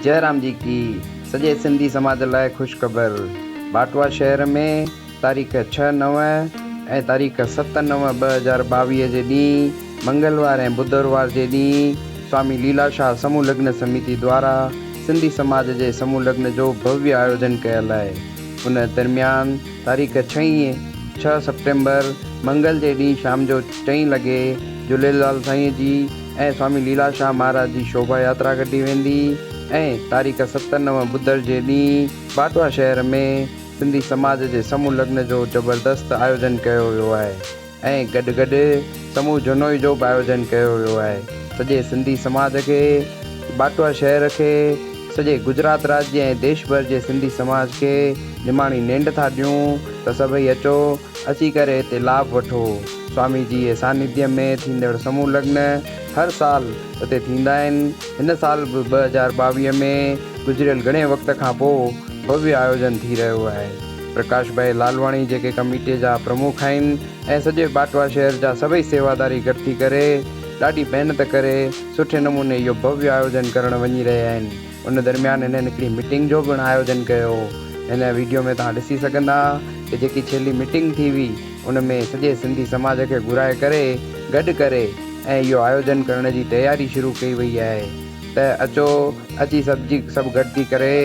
जयराम जी की सॼे सिंधी समाज लाइ ख़ुशख़बर। बाटवा शहर में तारीख़ 6/9 ऐं तारीख़ 7/9/2022 जे ॾींहुं मंगलवार ऐं बुधरवार जे ॾींहुं स्वामी लीलाशाह समूह लग्न समिति द्वारा सिंधी समाज जे समूह लग्न जो भव्य आयोजन कयल आहे। उन दरमियान तारीख़ 6 सितंबर मंगल जे ॾींहुं शाम जो 4 लॻे झूलेलाल साईं जी ऐं स्वामी लीलाशाह महाराज जी शोभा यात्रा कढी वेंदी ऐं तारीख़ 7/9 बुधर जे ॾींहुं बाटवा शहर में सिंधी समाज जे समूह लग्न जो ज़बरदस्त आयोजन कयो वियो आहे ऐं गॾु समूह जनोई जो बि आयोजन कयो वियो आहे। सॼे सिंधी समाज खे, बाटवा शहर खे, सॼे गुजरात राज्य ऐं देश भर जे सिंधी समाज खे निमाणी निंड था ॾियूं त सभई अचो, अची करे हिते लाभ वठो। स्वामी जी जे सानिध्य में थींदड़ समूह लग्न हर साल हिते थींदा आहिनि। हिन साल बि 2022 में गुज़िरियल घणे वक़्त खां पोइ भव्य आयोजन थी रहियो आहे। प्रकाश भाई लालवाणी जेके कमेटीअ जा प्रमुख आहिनि ऐं सॼे बाटवा शहर जा सभई सेवादारी गॾु थी करे ॾाढी महिनत करे सुठे नमूने इहो भव्य आयोजन करणु वञी रहिया आहिनि। उन दरमियान हिननि हिकिड़ी मीटिंग जो पिणु आयोजन कयो। हिन वीडियो में तव्हां ॾिसी सघंदा कि जेकी छेली मीटिंग थी हुई उन में सॼे सिंधी समाज खे घुराए करे गॾु करे ऐं इहो आयोजन करण जी तयारी शुरू कई वई आहे त अचो, अची सभु गॾु थी करे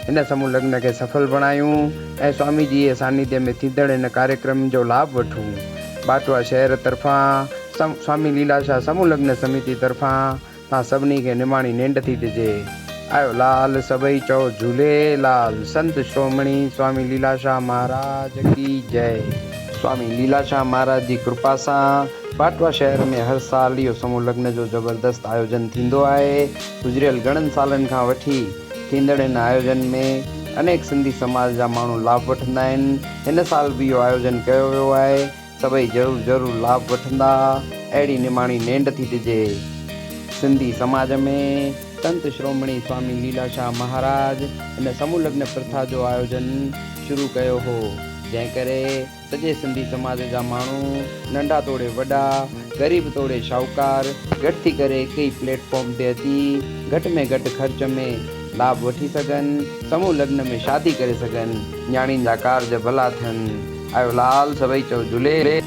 हिन समूह लग्न खे सफल बणायूं ऐं स्वामी जी जे सानिध्य में थींदड़ हिन कार्यक्रम जो लाभ वठूं। बाटवा शहर तरफ़ां स्वामी लीलाशाह समूह लग्न समिति तरफ़ां तव्हां सभिनी खे निमाणी निंड थी ॾिजे। आयो लाल सभई चओ झूलेलाल। संत श्रोमणी स्वामी लीलाशाह महाराज की जय। स्वामी लीलाशाह महाराज जी कृपा सां बाटवा शहर में हर साल इहो समूह लग्न जो ज़बरदस्त आयोजन थींदो आहे। गुज़िरियल घणनि सालनि खां वठी थींदड़ हिन आयोजन में अनेक सिंधी समाज जा माण्हू लाभ वठंदा आहिनि। हिन साल बि इहो आयोजन कयो वियो आहे। सभई ज़रूरु लाभ वठंदा। अहिड़ी निमाणी निंड थी ॾिजे। सिंधी समाज में संत श्रोमणी स्वामी लीलाशाह महाराज हिन समूह लग्न प्रथा जो आयोजन शुरू कयो हो, जंहिं करे सॼे सिंधी समाज जा माण्हू नंढा तोड़े वॾा, ग़रीब तोड़े शाहूकार गॾु थी करे हिकु ई प्लेटफॉर्म ते अची घटि में घटि ख़र्च में लाभ वठी सघनि, समूह लग्न में शादी करे सघनि, न्याणियुनि जा कारज भला थियनि। आयो लाल सभई चओ झूले।